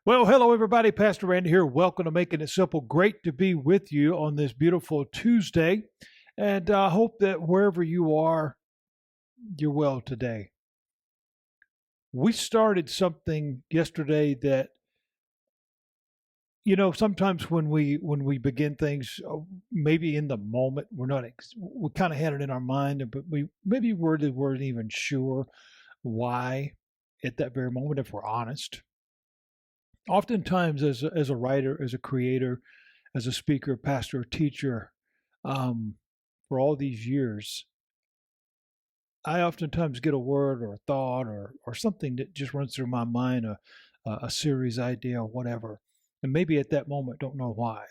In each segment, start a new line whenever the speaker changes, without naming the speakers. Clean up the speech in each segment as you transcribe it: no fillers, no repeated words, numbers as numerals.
Well, hello, everybody. Pastor Randy here. Welcome to Making It Simple. Great to be with you on this beautiful Tuesday. And I hope that wherever you are, you're well today. We started something yesterday that, sometimes when we begin things, maybe in the moment, we kind of had it in our mind, but we maybe weren't even sure why at that very moment, if we're honest. Oftentimes, as a writer, as a creator, as a speaker, pastor, teacher, um, for all these years, I oftentimes get a word or a thought or something that just runs through my mind, a series idea or whatever, and maybe at that moment don't know why.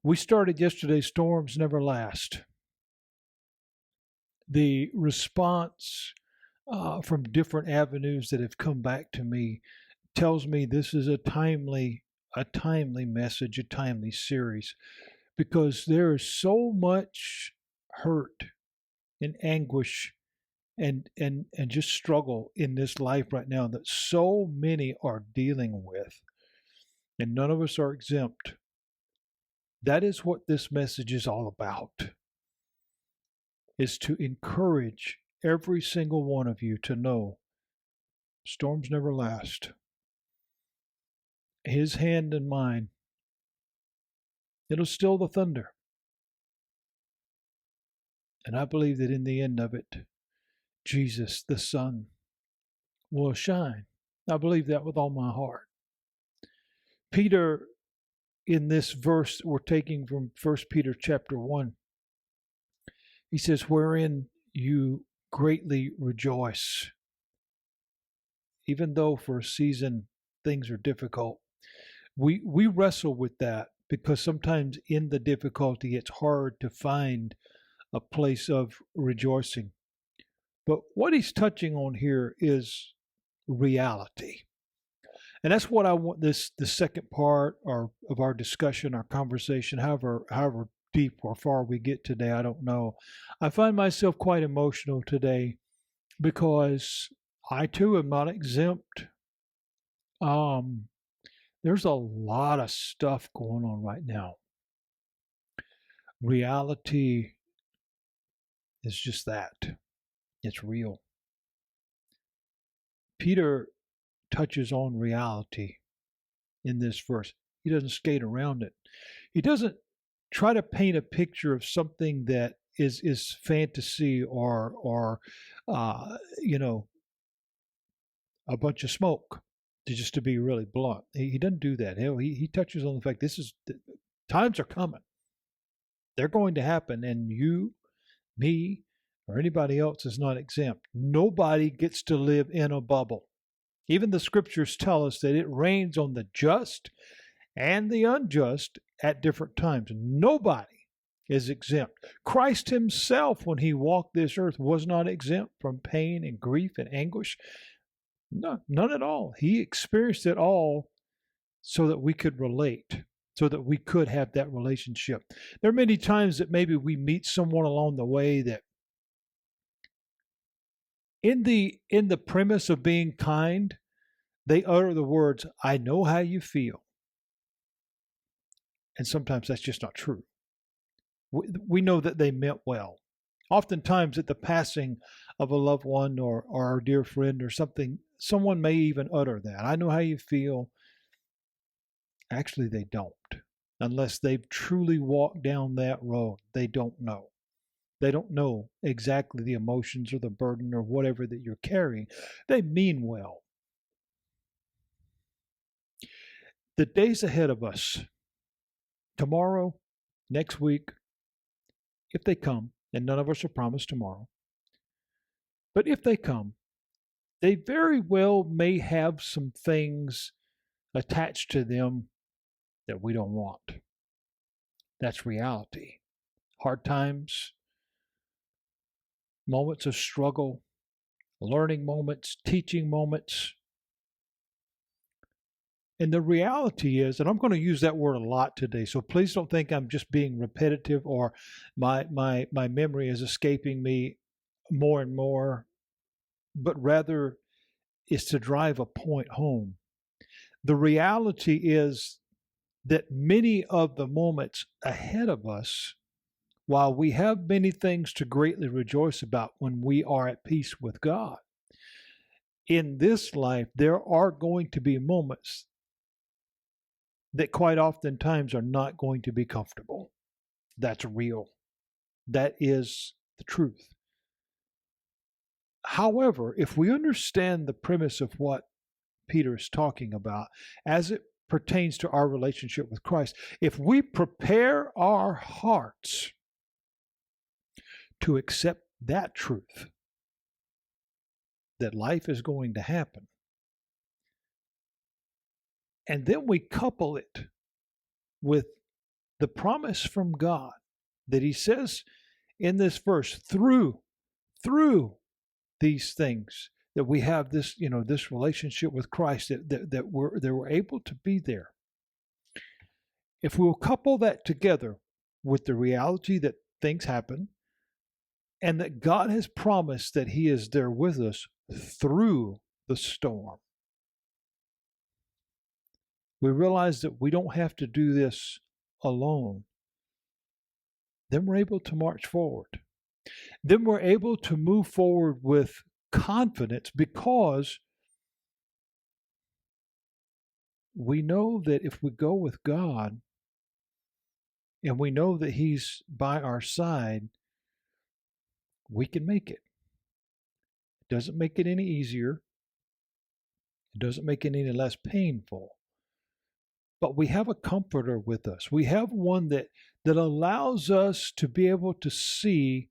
We started yesterday. Storms never last. The response from different avenues that have come back to me tells me this is a timely message, a timely series, because there is so much hurt and anguish and just struggle in this life right now that so many are dealing with, and none of us are exempt. That is what this message is all about, is to encourage every single one of you to know storms never last. His hand and mine, it'll still the thunder. And I believe that in the end of it, Jesus, the sun, will shine. I believe that with all my heart. Peter, in this verse we're taking from 1 Peter chapter 1, he says, wherein you greatly rejoice. Even though for a season things are difficult, we wrestle with that because sometimes in the difficulty it's hard to find a place of rejoicing. But what he's touching on here is reality. And that's what I want the second part of our discussion, our conversation, however deep or far we get today, I don't know. I find myself quite emotional today because I too am not exempt. Um, there's a lot of stuff going on right now. Reality is just that. It's real. Peter touches on reality in this verse. He doesn't skate around it. He doesn't try to paint a picture of something that is fantasy or you know, a bunch of smoke. Just to be really blunt, he doesn't do that. He touches on the fact times are coming. They're going to happen, and you, me, or anybody else is not exempt. Nobody gets to live in a bubble. Even the scriptures tell us that it rains on the just and the unjust at different times. Nobody is exempt. Christ himself, when he walked this earth, was not exempt from pain and grief and anguish. No, none at all. He experienced it all so that we could relate, so that we could have that relationship. There are many times that maybe we meet someone along the way that in the premise of being kind, they utter the words, I know how you feel. And sometimes that's just not true. We know that they meant well. Oftentimes at the passing of a loved one or a dear friend or something, someone may even utter that. I know how you feel. Actually, they don't. Unless they've truly walked down that road, they don't know. They don't know exactly the emotions or the burden or whatever that you're carrying. They mean well. The days ahead of us, tomorrow, next week, if they come, and none of us are promised tomorrow, but if they come, they very well may have some things attached to them that we don't want. That's reality. Hard times, moments of struggle, learning moments, teaching moments. And the reality is, and I'm going to use that word a lot today, so please don't think I'm just being repetitive or my memory is escaping me more and more, but rather is to drive a point home. the reality is that many of the moments ahead of us, while we have many things to greatly rejoice about when we are at peace with God, in this life, there are going to be moments that quite oftentimes are not going to be comfortable. That's real. That is the truth. However, if we understand the premise of what Peter is talking about as it pertains to our relationship with Christ, if we prepare our hearts to accept that truth, that life is going to happen, and then we couple it with the promise from God that he says in this verse, through these things, that we have this, this relationship with Christ, that we're able to be there. If we will couple that together with the reality that things happen and that God has promised that he is there with us through the storm, we realize that we don't have to do this alone. Then we're able to march forward. Then we're able to move forward with confidence because we know that if we go with God and we know that he's by our side, we can make it. It doesn't make it any easier. It doesn't make it any less painful. But we have a comforter with us. We have one that allows us to be able to see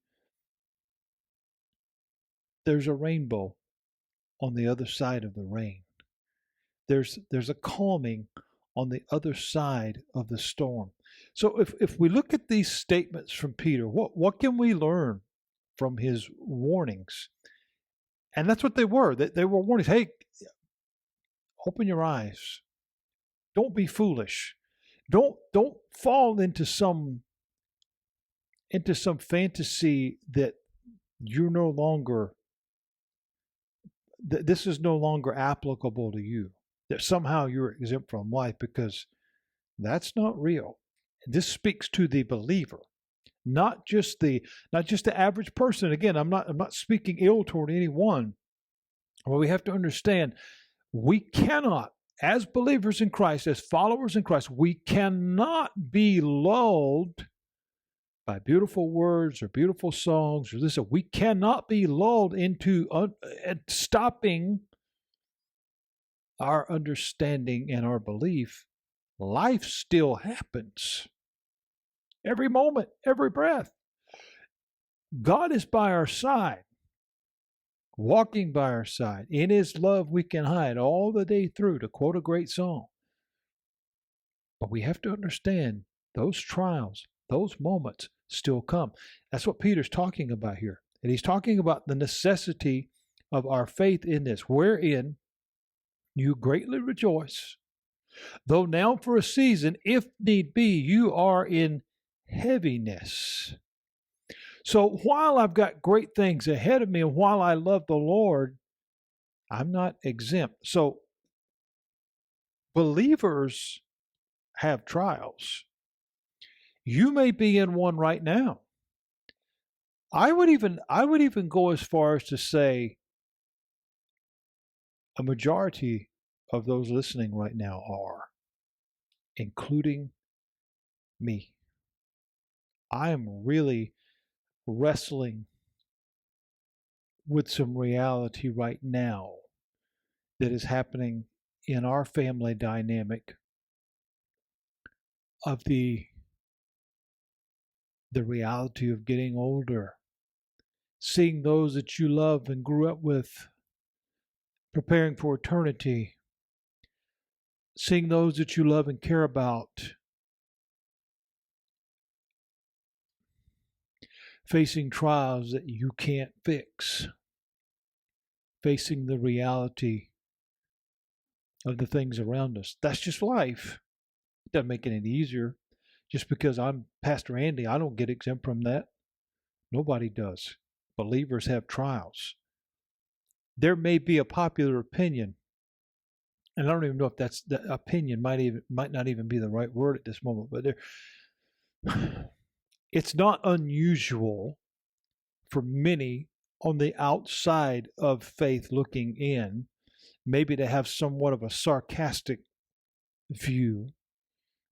there's a rainbow on the other side of the rain. There's a calming on the other side of the storm. So if we look at these statements from Peter, what can we learn from his warnings? And that's what they were. They were warnings. Hey, open your eyes. Don't be foolish. Don't fall into some fantasy that you're no longer, that this is no longer applicable to you, that somehow you're exempt from life, because that's not real. This speaks to the believer, not just the average person. Again, I'm not speaking ill toward anyone. Well, we have to understand we cannot, as believers in Christ, as followers in Christ, we cannot be lulled by beautiful words or beautiful songs or this. We cannot be lulled into stopping our understanding and our belief. Life still happens. Every moment, every breath. God is by our side, walking by our side. In his love we can hide all the day through, to quote a great song. But we have to understand those trials, those moments still come. That's what Peter's talking about here. And he's talking about the necessity of our faith in this, wherein you greatly rejoice, though now for a season, if need be, you are in heaviness. So while I've got great things ahead of me and while I love the Lord, I'm not exempt. So believers have trials. You may be in one right now. I would even go as far as to say a majority of those listening right now are, including me. I am really wrestling with some reality right now that is happening in our family dynamic of the reality of getting older, seeing those that you love and grew up with preparing for eternity, seeing those that you love and care about facing trials that you can't fix, facing the reality of the things around us. That's just life. It doesn't make it any easier. Just because I'm Pastor Andy, I don't get exempt from that. Nobody does. Believers have trials. There may be a popular opinion and I don't even know if that's the opinion might not even be the right word at this moment, but it's not unusual for many on the outside of faith looking in, maybe to have somewhat of a sarcastic view.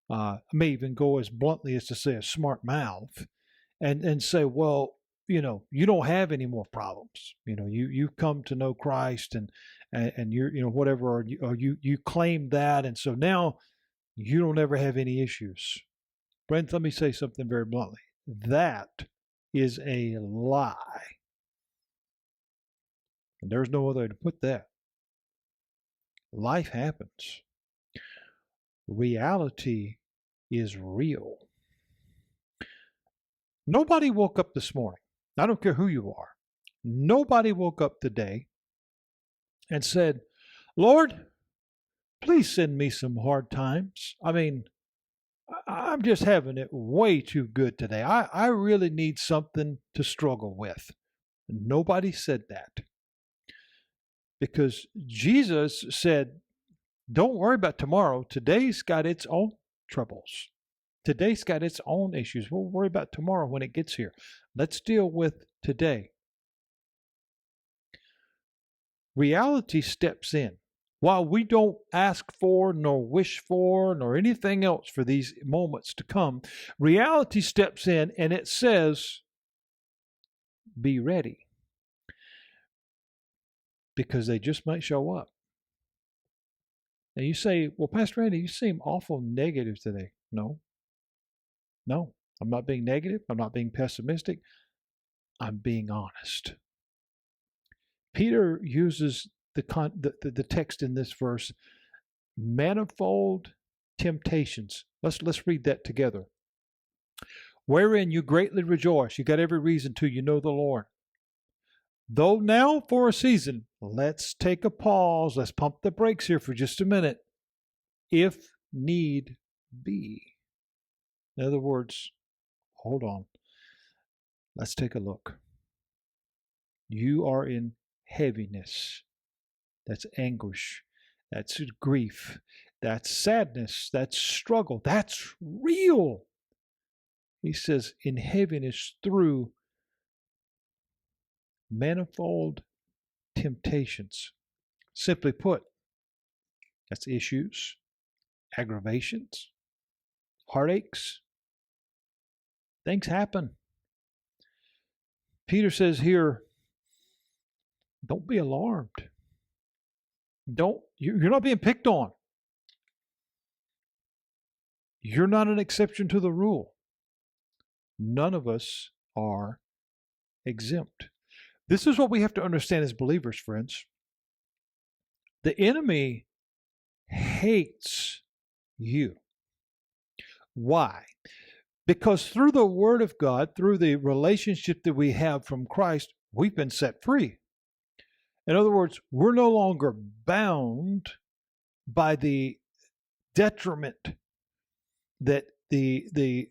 I may even go as bluntly as to say a smart mouth, and say, well, you don't have any more problems. You've come to know Christ, and you're, whatever, or you claim that, and so now you don't ever have any issues. Friends, let me say something very bluntly. That is a lie. And there's no other way to put that. Life happens. Reality is real. Nobody woke up this morning. I don't care who you are. Nobody woke up today and said, Lord, please send me some hard times. I mean, I'm just having it way too good today. I really need something to struggle with. Nobody said that. Because Jesus said, don't worry about tomorrow. Today's got its own troubles. Today's got its own issues. We'll worry about tomorrow when it gets here. Let's deal with today. Reality steps in. While we don't ask for, nor wish for, nor anything else for these moments to come, reality steps in and it says, be ready. Because they just might show up. And you say, well, Pastor Randy, you seem awful negative today. No, I'm not being negative. I'm not being pessimistic. I'm being honest. Peter uses the text in this verse, manifold temptations. Let's read that together. Wherein you greatly rejoice. You got every reason to. You know the Lord. Though now for a season, let's take a pause. Let's pump the brakes here for just a minute. If need be. In other words, hold on. Let's take a look. You are in heaviness. That's anguish. That's grief. That's sadness. That's struggle. That's real. He says, in heaviness through manifold temptations. Simply put, that's issues, aggravations, heartaches. Things happen. Peter says here, don't be alarmed. You're not being picked on. You're not an exception to the rule. None of us are exempt. This is what we have to understand as believers, friends. The enemy hates you. Why? Because through the Word of God, through the relationship that we have from Christ, we've been set free. In other words, we're no longer bound by the detriment that the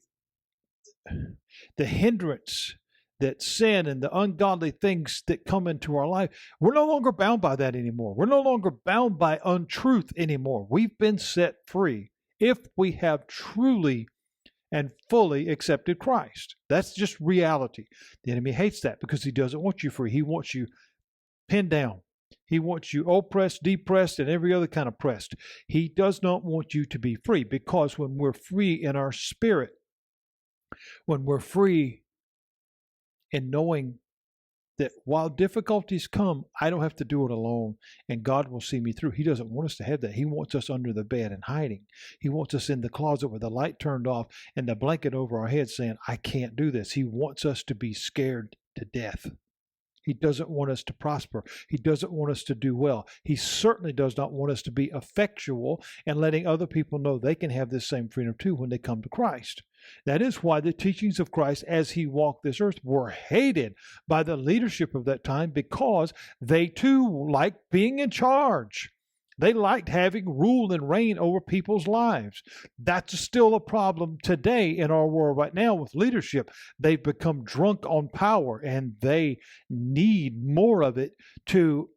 hindrance that sin and the ungodly things that come into our life, we're no longer bound by that anymore. We're no longer bound by untruth anymore. We've been set free if we have truly and fully accepted Christ. That's just reality. The enemy hates that because he doesn't want you free. He wants you pinned down. He wants you oppressed, depressed, and every other kind of pressed. He does not want you to be free, because when we're free in our spirit, when we're free in knowing that while difficulties come, I don't have to do it alone, and God will see me through. He doesn't want us to have that. He wants us under the bed and hiding. He wants us in the closet with the light turned off and the blanket over our head saying, I can't do this. He wants us to be scared to death. He doesn't want us to prosper. He doesn't want us to do well. He certainly does not want us to be effectual and letting other people know they can have this same freedom too when they come to Christ. That is why the teachings of Christ as he walked this earth were hated by the leadership of that time, because they too liked being in charge. They liked having rule and reign over people's lives. That's still a problem today in our world right now with leadership. They've become drunk on power, and they need more of it to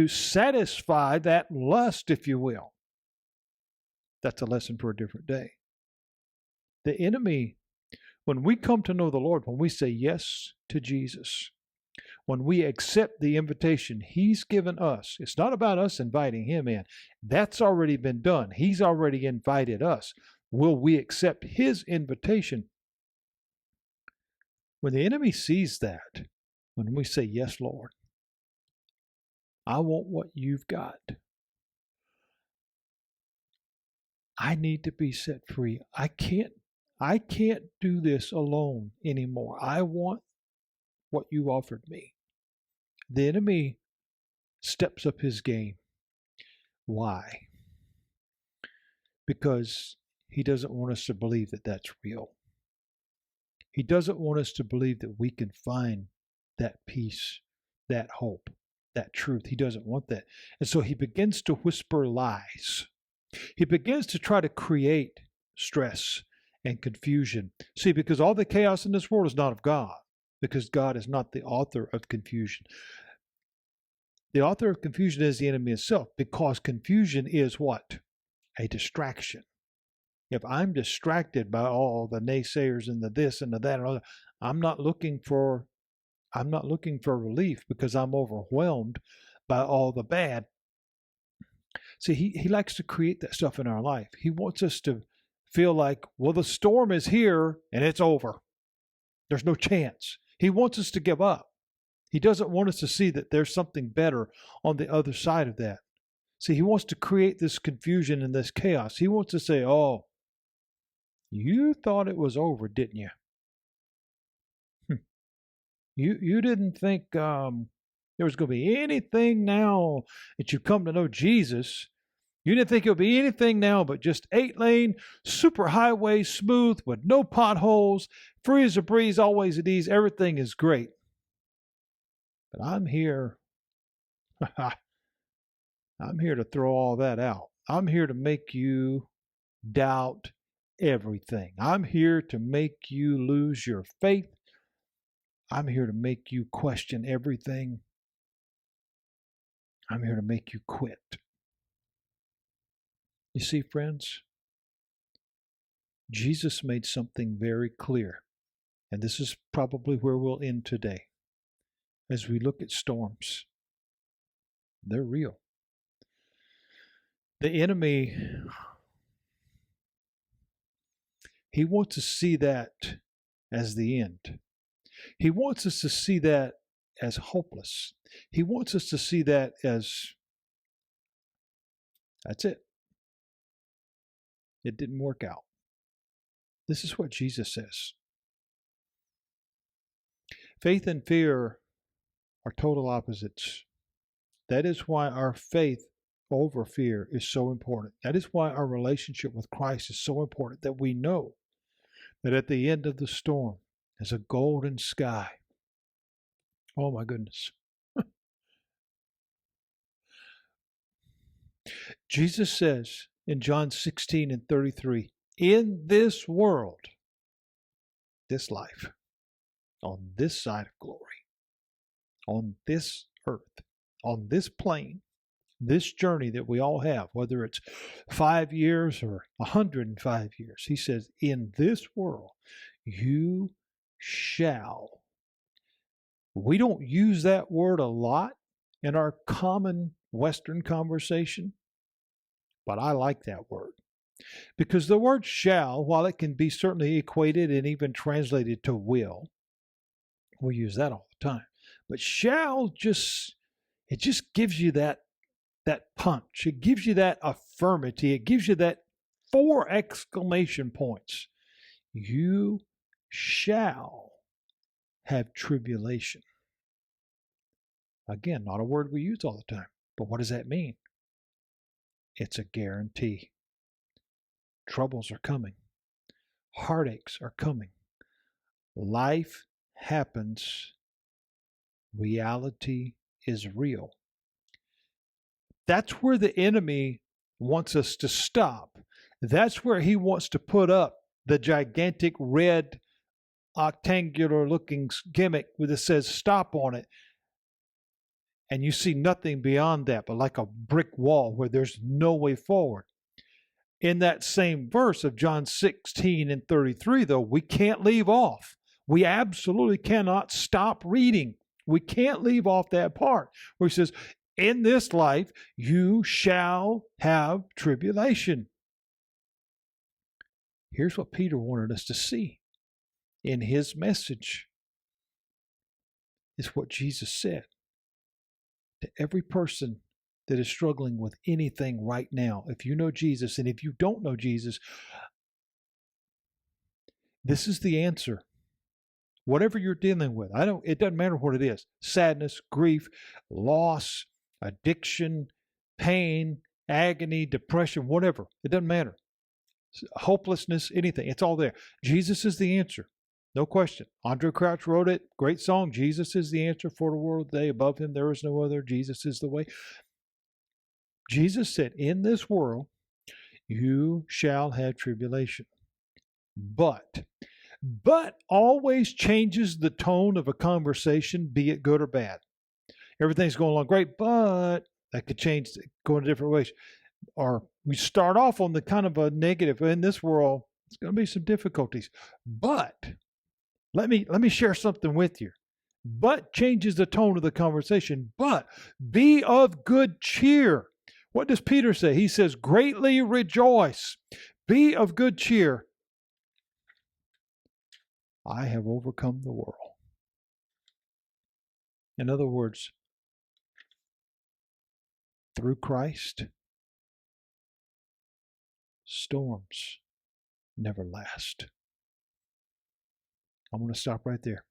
satisfy that lust, if you will. That's a lesson for a different day. The enemy, when we come to know the Lord, when we say yes to Jesus, when we accept the invitation He's given us, it's not about us inviting Him in. That's already been done. He's already invited us. Will we accept His invitation? When the enemy sees that, when we say, yes, Lord, I want what you've got. I need to be set free. I can't do this alone anymore. I want what you offered me. The enemy steps up his game. Why? Because he doesn't want us to believe that that's real. He doesn't want us to believe that we can find that peace, that hope, that truth. He doesn't want that. And so he begins to whisper lies. He begins to try to create stress and confusion. See, because all the chaos in this world is not of God, because God is not the author of confusion. The author of confusion is the enemy itself, because confusion is what? A distraction. If I'm distracted by all the naysayers and the this and the that and all that, I'm not looking for relief because I'm overwhelmed by all the bad. See, he likes to create that stuff in our life. He wants us to feel like, well, the storm is here and it's over. There's no chance. He wants us to give up. He doesn't want us to see that there's something better on the other side of that. See, he wants to create this confusion and this chaos. He wants to say, oh, you thought it was over, didn't you? You didn't think there was going to be anything now that you come to know Jesus. You didn't think it would be anything now but just 8-lane, super highway, smooth, with no potholes, free as a breeze, always at ease. Everything is great. But I'm here. I'm here to throw all that out. I'm here to make you doubt everything. I'm here to make you lose your faith. I'm here to make you question everything. I'm here to make you quit. You see, friends, Jesus made something very clear, and this is probably where we'll end today. As we look at storms, they're real. The enemy, he wants to see that as the end. He wants us to see that as hopeless. He wants us to see that as, that's it. It didn't work out. This is what Jesus says. Faith and fear are total opposites. That is why our faith over fear is so important. That is why our relationship with Christ is so important, that we know that at the end of the storm is a golden sky. Oh my goodness. Jesus says in John 16:33, in this world, this life, on this side of glory, on this earth, on this plane, this journey that we all have, whether it's 5 years or 105 years, he says, in this world, you shall. We don't use that word a lot in our common Western conversation, but I like that word. Because the word shall, while it can be certainly equated and even translated to will, we use that all the time. But shall just gives you that punch. It gives you that affirmity. It gives you that 4 exclamation points. You shall have tribulation. Again, not a word we use all the time. But what does that mean? It's a guarantee. Troubles are coming. Heartaches are coming. Life happens. Reality is real. That's where the enemy wants us to stop. That's where he wants to put up the gigantic red octangular looking gimmick that says stop on it. And you see nothing beyond that but like a brick wall where there's no way forward. in that same verse of John 16 and 33, though, we can't leave off. We absolutely cannot stop reading. We can't leave off that part where he says, in this life, you shall have tribulation. Here's what Peter wanted us to see in his message. Is what Jesus said to every person that is struggling with anything right now. If you know Jesus, and if you don't know Jesus, this is the answer. Whatever you're dealing with, it doesn't matter what it is. Sadness, grief, loss, addiction, pain, agony, depression, whatever. It doesn't matter. Hopelessness, anything. It's all there. Jesus is the answer. No question. Andre Crouch wrote it. Great song. Jesus is the answer for the world today. Above him there is no other. Jesus is the way. Jesus said, in this world, you shall have tribulation. But always changes the tone of a conversation, be it good or bad. Everything's going along great, but that could change, go in different ways. Or we start off on the kind of a negative. In this world, it's going to be some difficulties. But let me share something with you. But changes the tone of the conversation. But be of good cheer. What does Peter say? He says, greatly rejoice. Be of good cheer. I have overcome the world. In other words, through Christ, storms never last. I'm going to stop right there.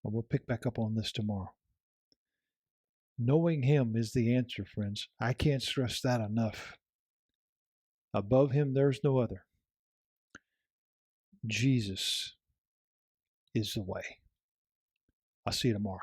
And we'll pick back up on this tomorrow. Knowing him is the answer, friends. I can't stress that enough. Above him, there's no other. Jesus is the way. I'll see you tomorrow.